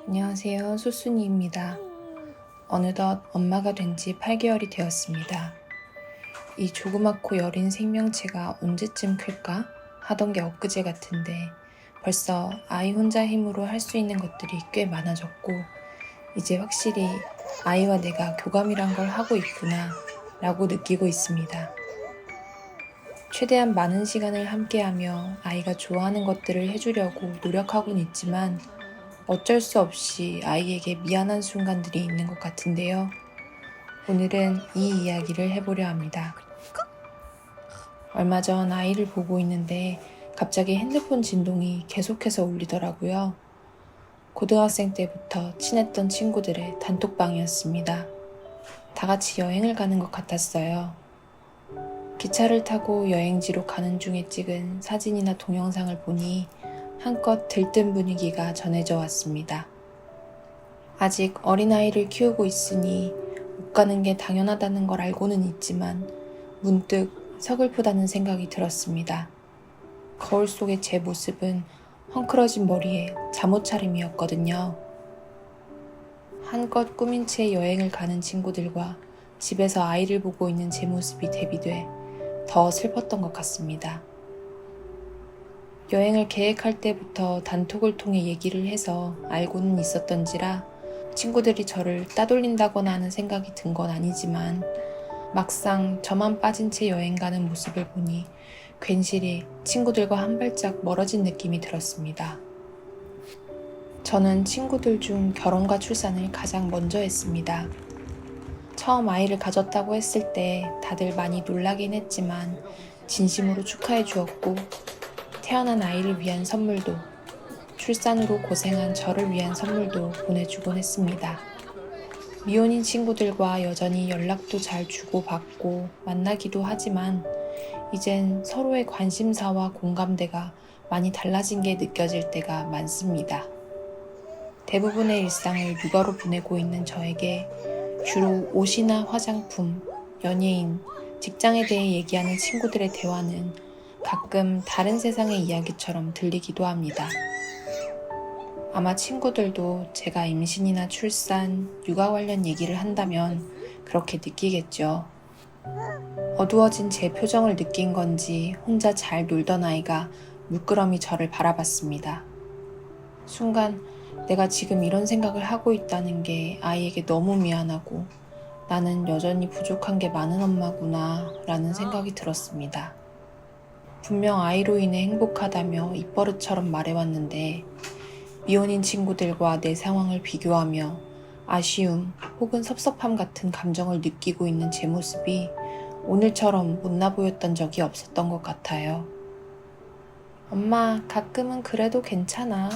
안녕하세요. 수순이입니다. 어느덧 엄마가 된 지 8개월이 되었습니다. 이 조그맣고 여린 생명체가 언제쯤 클까? 하던 게 엊그제 같은데 벌써 아이 혼자 힘으로 할 수 있는 것들이 꽤 많아졌고 이제 확실히 아이와 내가 교감이란 걸 하고 있구나 라고 느끼고 있습니다. 최대한 많은 시간을 함께하며 아이가 좋아하는 것들을 해주려고 노력하곤 있지만 어쩔 수 없이 아이에게 미안한 순간들이 있는 것 같은데요. 오늘은 이 이야기를 해보려 합니다. 얼마 전 아이를 보고 있는데 갑자기 핸드폰 진동이 계속해서 울리더라고요. 고등학생 때부터 친했던 친구들의 단톡방이었습니다. 다 같이 여행을 가는 것 같았어요. 기차를 타고 여행지로 가는 중에 찍은 사진이나 동영상을 보니 한껏 들뜬 분위기가 전해져 왔습니다. 아직 어린아이를 키우고 있으니 못 가는 게 당연하다는 걸 알고는 있지만 문득 서글프다는 생각이 들었습니다. 거울 속의 제 모습은 헝클어진 머리에 잠옷차림이었거든요. 한껏 꾸민 채 여행을 가는 친구들과 집에서 아이를 보고 있는 제 모습이 대비돼 더 슬펐던 것 같습니다. 여행을 계획할 때부터 단톡을 통해 얘기를 해서 알고는 있었던지라 친구들이 저를 따돌린다거나 하는 생각이 든 건 아니지만 막상 저만 빠진 채 여행 가는 모습을 보니 괜시리 친구들과 한 발짝 멀어진 느낌이 들었습니다. 저는 친구들 중 결혼과 출산을 가장 먼저 했습니다. 처음 아이를 가졌다고 했을 때 다들 많이 놀라긴 했지만 진심으로 축하해 주었고 태어난 아이를 위한 선물도 출산으로 고생한 저를 위한 선물도 보내주곤 했습니다. 미혼인 친구들과 여전히 연락도 잘 주고받고 만나기도 하지만 이젠 서로의 관심사와 공감대가 많이 달라진 게 느껴질 때가 많습니다. 대부분의 일상을 육아로 보내고 있는 저에게 주로 옷이나 화장품, 연예인, 직장에 대해 얘기하는 친구들의 대화는 가끔 다른 세상의 이야기처럼 들리기도 합니다. 아마 친구들도 제가 임신이나 출산, 육아 관련 얘기를 한다면 그렇게 느끼겠죠. 어두워진 제 표정을 느낀 건지 혼자 잘 놀던 아이가 물끄러미 저를 바라봤습니다. 순간 내가 지금 이런 생각을 하고 있다는 게 아이에게 너무 미안하고 나는 여전히 부족한 게 많은 엄마구나 라는 생각이 들었습니다. 분명 아이로 인해 행복하다며 입버릇처럼 말해왔는데 미혼인 친구들과 내 상황을 비교하며 아쉬움 혹은 섭섭함 같은 감정을 느끼고 있는 제 모습이 오늘처럼 못나 보였던 적이 없었던 것 같아요. 엄마, 가끔은 그래도 괜찮아.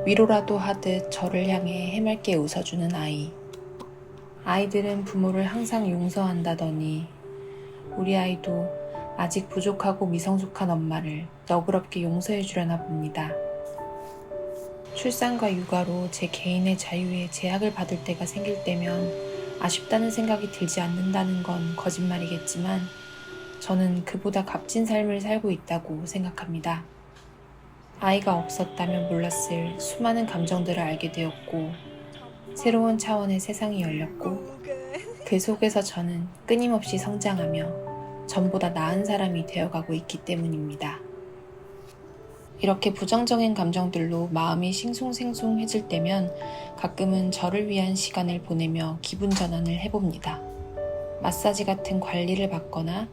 위로라도 하듯 저를 향해 해맑게 웃어주는 아이. 아이들은 부모를 항상 용서한다더니 우리 아이도 아직 부족하고 미성숙한 엄마를 너그럽게 용서해 주려나 봅니다. 출산과 육아로 제 개인의 자유에 제약을 받을 때가 생길 때면 아쉽다는 생각이 들지 않는다는 건 거짓말이겠지만 저는 그보다 값진 삶을 살고 있다고 생각합니다. 아이가 없었다면 몰랐을 수많은 감정들을 알게 되었고 새로운 차원의 세상이 열렸고 그 속에서 저는 끊임없이 성장하며 전보다 나은 사람이 되어가고 있기 때문입니다. 이렇게 부정적인 감정들로 마음이 싱숭생숭해질 때면 가끔은 저를 위한 시간을 보내며 기분 전환을 해봅니다. 마사지 같은 관리를 받거나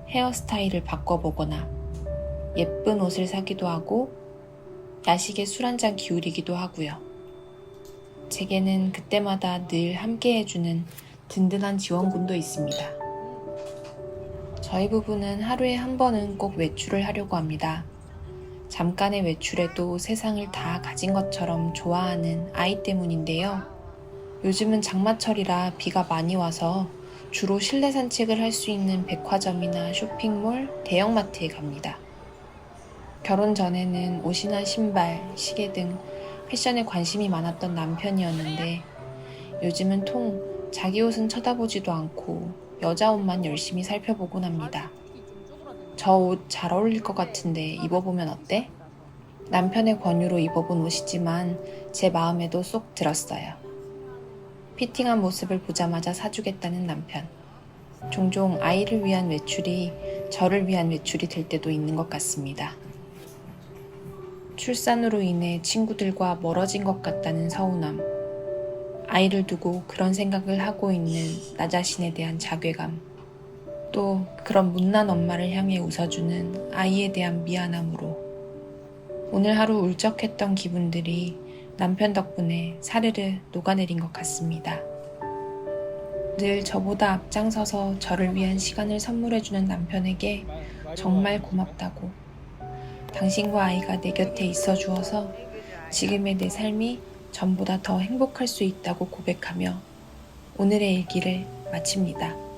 헤어스타일을 바꿔보거나 예쁜 옷을 사기도 하고 야식에 술 한잔 기울이기도 하고요. 제게는 그때마다 늘 함께 해주는 든든한 지원군도 있습니다. 저희 부부는 하루에 한 번은 꼭 외출을 하려고 합니다. 잠깐의 외출에도 세상을 다 가진 것처럼 좋아하는 아이 때문인데요. 요즘은 장마철이라 비가 많이 와서 주로 실내 산책을 할 수 있는 백화점이나 쇼핑몰, 대형마트에 갑니다. 결혼 전에는 옷이나 신발, 시계 등 패션에 관심이 많았던 남편이었는데 요즘은 통 자기 옷은 쳐다보지도 않고 여자 옷만 열심히 살펴보곤 합니다. 저 옷 잘 어울릴 것 같은데 입어보면 어때? 남편의 권유로 입어본 옷이지만 제 마음에도 쏙 들었어요. 피팅한 모습을 보자마자 사주겠다는 남편. 종종 아이를 위한 외출이 저를 위한 외출이 될 때도 있는 것 같습니다. 출산으로 인해 친구들과 멀어진 것 같다는 서운함. 아이를 두고 그런 생각을 하고 있는 나 자신에 대한 자괴감. 또 그런 못난 엄마를 향해 웃어주는 아이에 대한 미안함으로 오늘 하루 울적했던 기분들이 남편 덕분에 사르르 녹아내린 것 같습니다. 늘 저보다 앞장서서 저를 위한 시간을 선물해주는 남편에게 정말 고맙다고, 당신과 아이가 내 곁에 있어 주어서 지금의 내 삶이 전보다 더 행복할 수 있다고 고백하며 오늘의 일기를 마칩니다.